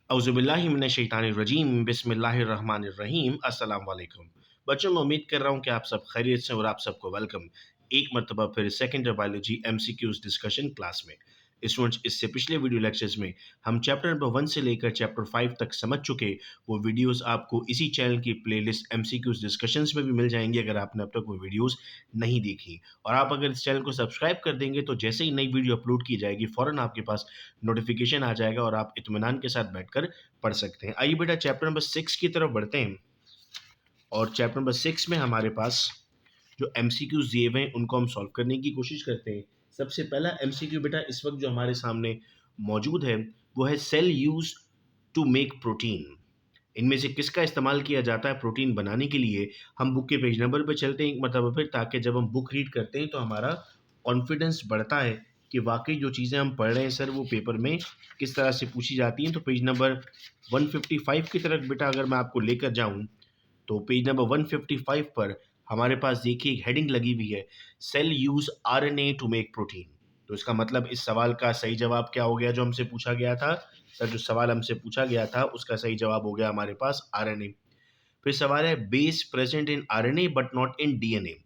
औज़ुबिल्लाहिमिनश्शैतानिर्रजीम बिस्मिल्लाहिर्रहमानिर्रहीम अस्सलाम वालेकुम। बच्चों मैं उम्मीद कर रहा हूँ कि आप सब खैरियत से और आप सबको वेलकम एक मरतबा फिर second year biology MCQs discussion class में। स्टूडेंट्स इससे पिछले वीडियो लेक्चर्स में हम चैप्टर नंबर 1 से लेकर चैप्टर 5 तक समझ चुके। वो वीडियोस आपको इसी चैनल की प्लेलिस्ट एमसीक्यूज डिस्कशंस में भी मिल जाएंगी अगर आपने अब तक वो वीडियोस नहीं देखी। और आप अगर इस चैनल को सब्सक्राइब कर देंगे तो जैसे ही नई वीडियो अपलोड की जाएगी फ़ौरन आपके पास नोटिफिकेशन आ जाएगा और आप इत्मीनान के साथ बैठकर पढ़ सकते हैं। आइए बेटा चैप्टर नंबर 6 की तरफ बढ़ते हैं। और चैप्टर नंबर 6 में हमारे पास जो एमसीक्यूज दिए हुए हैं उनको हम सॉल्व करने की कोशिश करते हैं। सबसे पहला एमसीक्यू बेटा इस वक्त जो हमारे सामने मौजूद है वो है cell use to make protein. इनमें से किसका इस्तेमाल किया जाता है प्रोटीन बनाने के लिए। हम बुक के पेज नंबर पर चलते हैं एक मतलब फिर, ताकि जब हम बुक रीड करते हैं तो हमारा कॉन्फिडेंस बढ़ता है कि वाकई जो चीज़ें हम पढ़ रहे हैं सर वो पेपर में किस तरह से पूछी जाती हैं। तो पेज नंबर 155 की तरफ बेटा अगर मैं आपको लेकर जाऊं तो पेज नंबर 155 पर हमारे पास देखिए एक हेडिंग लगी हुई है, cell use RNA to make protein. तो इसका मतलब इस सवाल का सही जवाब क्या हो गया जो हमसे पूछा गया था। सर जो सवाल हमसे पूछा गया था उसका सही जवाब हो गया हमारे पास आरएनए। फिर सवाल है base present in RNA but not in DNA.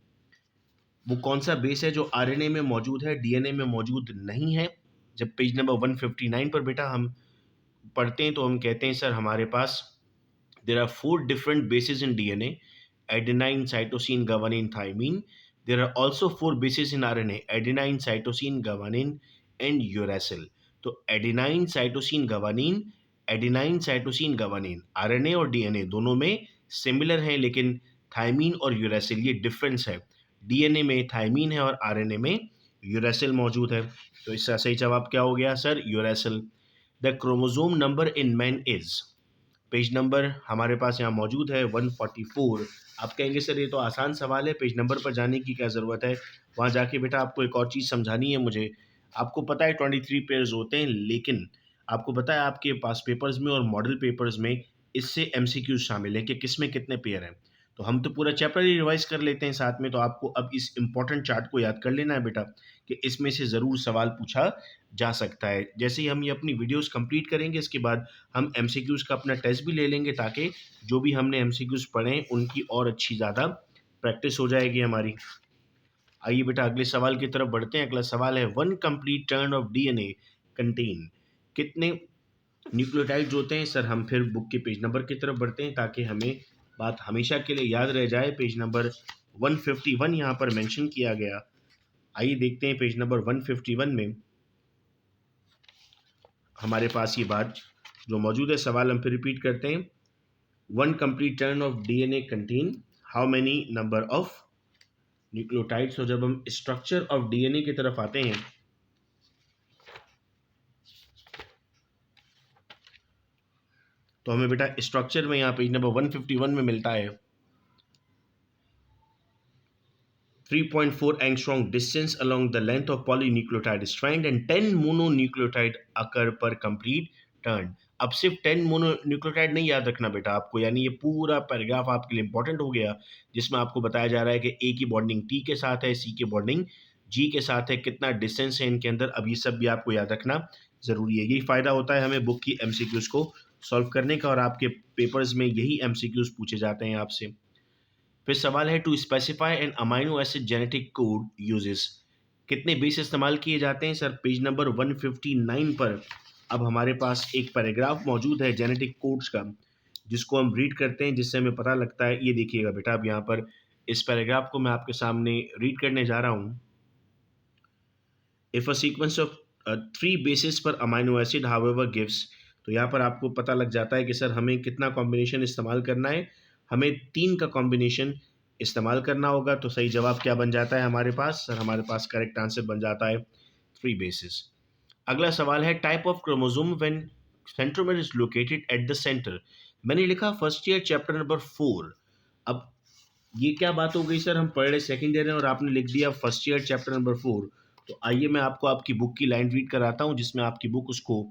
वो कौन सा बेस है जो आरएनए में मौजूद है डीएनए में मौजूद नहीं है। जब पेज नंबर 159 पर बेटा हम पढ़ते हैं तो हम कहते हैं सर हमारे पास there are four different bases in DNA: adenine, cytosine, guanine, thymine. There are also four bases in RNA: adenine, cytosine, guanine, and uracil. तो adenine, cytosine, guanine, adenine, cytosine, guanine RNA और DNA दोनों में similar हैं, लेकिन thymine और uracil ये difference है। DNA में थायमीन है और आरएनए में यूरेसिल मौजूद है। तो इसका सही जवाब क्या हो गया sir uracil. The chromosome number in man is, page number हमारे पास यहाँ मौजूद है 144। आप कहेंगे सर ये तो आसान सवाल है, पेज नंबर पर जाने की क्या ज़रूरत है। वहाँ जाके बेटा आपको एक और चीज़ समझानी है मुझे। आपको पता है 23 पेयर्स होते हैं, लेकिन आपको पता है आपके पास पेपर्स में और मॉडल पेपर्स में इससे एमसीक्यूज शामिल है कि किस में कितने पेयर हैं। तो हम तो पूरा चैप्टर ही रिवाइज कर लेते हैं साथ में। तो आपको अब इस इंपॉर्टेंट चार्ट को याद कर लेना है बेटा कि इसमें से ज़रूर सवाल पूछा जा सकता है। जैसे ही हम ये अपनी वीडियोस कंप्लीट करेंगे इसके बाद हम एमसीक्यूज़ का अपना टेस्ट भी ले लेंगे, ताकि जो भी हमने एमसीक्यूज़ पढ़े हैं उनकी और अच्छी ज़्यादा प्रैक्टिस हो जाएगी हमारी। आइए बेटा अगले सवाल की तरफ बढ़ते हैं। अगला सवाल है one complete turn off DNA contain, कितने न्यूक्लियोटाइड्स होते हैं। सर हम फिर बुक के पेज नंबर की तरफ बढ़ते हैं ताकि हमें बात हमेशा के लिए याद रह जाए। पेज नंबर 151 यहाँ पर मेंशन किया गया। आइए देखते हैं पेज नंबर 151 में हमारे पास ये बात जो मौजूद है। सवाल हम फिर रिपीट करते हैं। One complete turn off DNA contain how many number of nucleotides. और जब हम स्ट्रक्चर ऑफ डीएनए की तरफ आते हैं तो हमें बेटा स्ट्रक्चर में यहाँ पेज नंबर 151 में मिलता है 3.4 angstrom distance along the length of polynucleotide strand and 10 mononucleotide occur per complete turn। अब सिर्फ 10 मोनोन्यूक्लियोटाइड नहीं याद रखना बेटा आपको, यानी ये पूरा पैराग्राफ आपके लिए इंपॉर्टेंट हो गया, जिसमें आपको बताया जा रहा है कि ए की बॉन्डिंग टी के साथ है, सी की बॉन्डिंग जी के साथ है, कितना डिस्टेंस है इनके अंदर। अब ये सब भी आपको याद रखना ज़रूरी है। यही फ़ायदा होता है हमें बुक की एमसीक्यूज़ को सॉल्व करने का, और आपके पेपर्स में यही एमसीक्यूज़ पूछे जाते हैं आपसे। फिर सवाल है to specify an amino acid genetic code uses, कितने बेस इस्तेमाल किए जाते हैं। सर पेज नंबर 159 पर अब हमारे पास एक पैराग्राफ मौजूद है जेनेटिक कोड्स का, जिसको हम रीड करते हैं, जिससे हमें पता लगता है। ये देखिएगा बेटा अब यहाँ पर इस पैराग्राफ को मैं आपके सामने रीड करने जा रहा हूँ। If a sequence of 3 basis पर अमाइनो एसिड हाउएवर गिव्स, तो यहाँ पर आपको पता लग जाता है कि सर हमें कितना कॉम्बिनेशन इस्तेमाल करना है। हमें 3 का कॉम्बिनेशन इस्तेमाल करना होगा। तो सही जवाब क्या बन जाता है हमारे पास। सर हमारे पास करेक्ट आंसर बन जाता है 3 बेसिस। अगला सवाल है type of chromosome when centromere is located at the centre. मैंने लिखा फर्स्ट ईयर चैप्टर नंबर 4। अब ये क्या बात हो गई सर, हम पढ़ रहे सेकेंड ईयर हैं और आपने लिख दिया फर्स्ट ईयर चैप्टर नंबर 4। तो आइए मैं आपको आपकी बुक की लाइन रीड कराता हूँ, जिसमें आपकी बुक उसको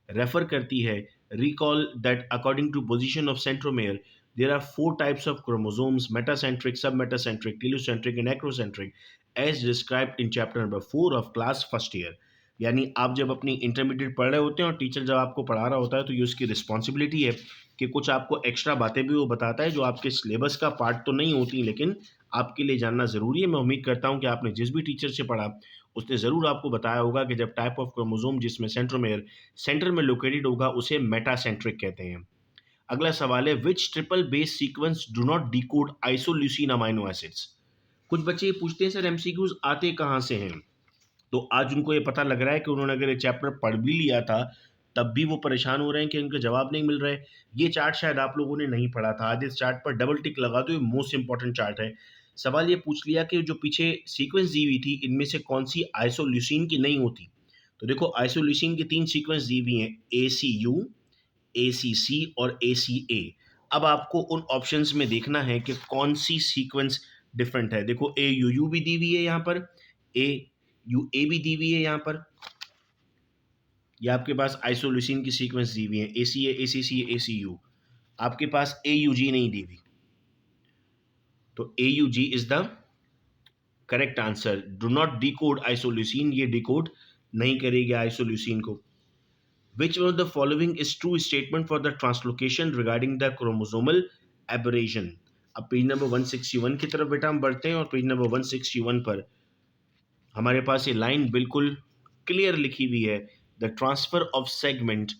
रेफर करती है। Recall that according to position of centromere there are 4 types of chromosomes: metacentric, sub metacentric, telocentric and acrocentric, as described in chapter number 4 of class first year. यानी आप जब अपनी इंटरमीडिएट पढ़ रहे होते हैं और टीचर जब आपको पढ़ा रहा होता है तो ये उसकी रिस्पॉन्सिबिलिटी है कि कुछ आपको एक्स्ट्रा बातें भी वो बताता है जो आपके सिलेबस का पार्ट तो नहीं होती, लेकिन आपके लिए जानना ज़रूरी है। मैं उम्मीद करता हूँ कि आपने जिस भी टीचर से पढ़ा उसने ज़रूर आपको बताया होगा कि जब टाइप ऑफ क्रोमोसोम जिसमें सेंट्रोमेयर सेंटर में लोकेटेड होगा उसे मेटासेंट्रिक कहते हैं। अगला सवाल है, which triple base sequence do not decode isoleucine amino acids. कुछ बच्चे ये पूछते हैं सर एमसीक्यूज आते कहाँ से हैं। तो आज उनको ये पता लग रहा है कि उन्होंने अगर ये चैप्टर पढ़ भी लिया था तब भी वो परेशान हो रहे हैं कि उनका जवाब नहीं मिल रहा है। ये चार्ट शायद आप लोगों ने नहीं पढ़ा था, आज इस चार्ट पर डबल टिक लगा दो, ये मोस्ट इंपॉर्टेंट चार्ट है। सवाल ये पूछ लिया कि जो पीछे सीक्वेंस दी हुई थी इनमें से कौन सी आइसोल्यूसिन की नहीं होती। तो देखो आइसोल्यूसिन की 3 सीक्वेंस दी हुई हैं, ACU, ACC और ACA। अब आपको उन ऑप्शंस में देखना है कि कौन सी सीक्वेंस डिफरेंट है। देखो AUU भी दी हुई है यहाँ पर, AUA भी दी हुई है यहाँ पर। ये आपके पास आइसोल्यूसिन की सीक्वेंस दी हुई है, ACA, ACC, ACU। आपके पास AUG नहीं दी हुई, तो AUG is the correct answer. Do not decode isoleucine, ये डिकोड नहीं करेगी आइसोल्यूसिन को। Which one of the following is true statement for the translocation regarding the chromosomal aberration? अब पेज नंबर 161 की तरफ बेटा हम बढ़ते हैं और पेज नंबर 161 पर हमारे पास ये लाइन बिल्कुल क्लियर लिखी हुई है, the transfer of segment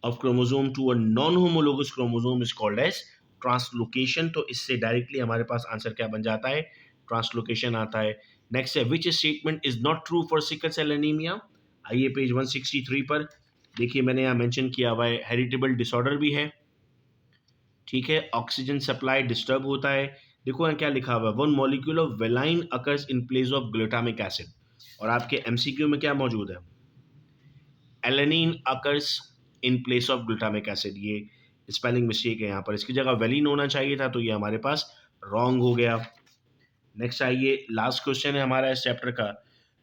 of chromosome to a non homologous chromosome is called as translocation. तो इससे डायरेक्टली हमारे पास आंसर क्या बन जाता है, ट्रांसलोकेशन आता है। नेक्स्ट है, which statement is not true for sickle cell anaemia. आइए पेज 163 पर देखिए, मैंने यहाँ मेंशन किया हुआ है हेरिटेबल डिसऑर्डर भी है, ठीक है, ऑक्सीजन सप्लाई डिस्टर्ब होता है। देखो यहाँ क्या लिखा हुआ है, one molecule of valine occurs in place of glutamic acid. और आपके एमसीक्यू में क्या मौजूद है, alanine occurs in place of glutamic acid. ये स्पेलिंग मिस्टेक है यहाँ पर, इसकी जगह वेलिन होना चाहिए था, तो ये हमारे पास रॉन्ग हो गया। नेक्स्ट आइए, लास्ट क्वेश्चन है हमारा इस चैप्टर का,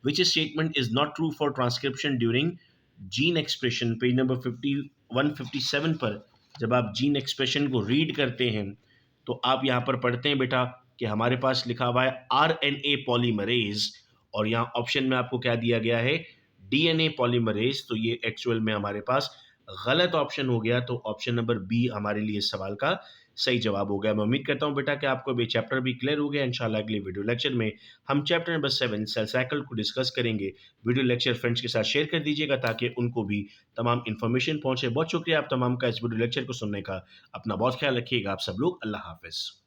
विच statement is not true for transcription during gene expression. Page number 157 पर जब आप जीन एक्सप्रेशन को रीड करते हैं तो आप यहाँ पर पढ़ते हैं बेटा कि हमारे पास लिखा हुआ है RNA पॉलीमरेज, और यहाँ ऑप्शन में आपको क्या दिया गया है, DNA पॉलीमरेज। तो ये एक्चुअल में हमारे पास गलत ऑप्शन हो गया, तो ऑप्शन नंबर बी हमारे लिए इस सवाल का सही जवाब हो गया। मैं उम्मीद करता हूँ बेटा कि आपको ये चैप्टर भी क्लियर हो गया। इंशाल्लाह अगले वीडियो लेक्चर में हम चैप्टर नंबर 7 सेल साइकिल को डिस्कस करेंगे। वीडियो लेक्चर फ्रेंड्स के साथ शेयर कर दीजिएगा ताकि उनको भी तमाम इन्फॉर्मेशन पहुंचे। बहुत शुक्रिया आप तमाम का इस वीडियो लेक्चर को सुनने का। अपना बहुत ख्याल रखिएगा आप सब लोग। अल्लाह हाफिज़।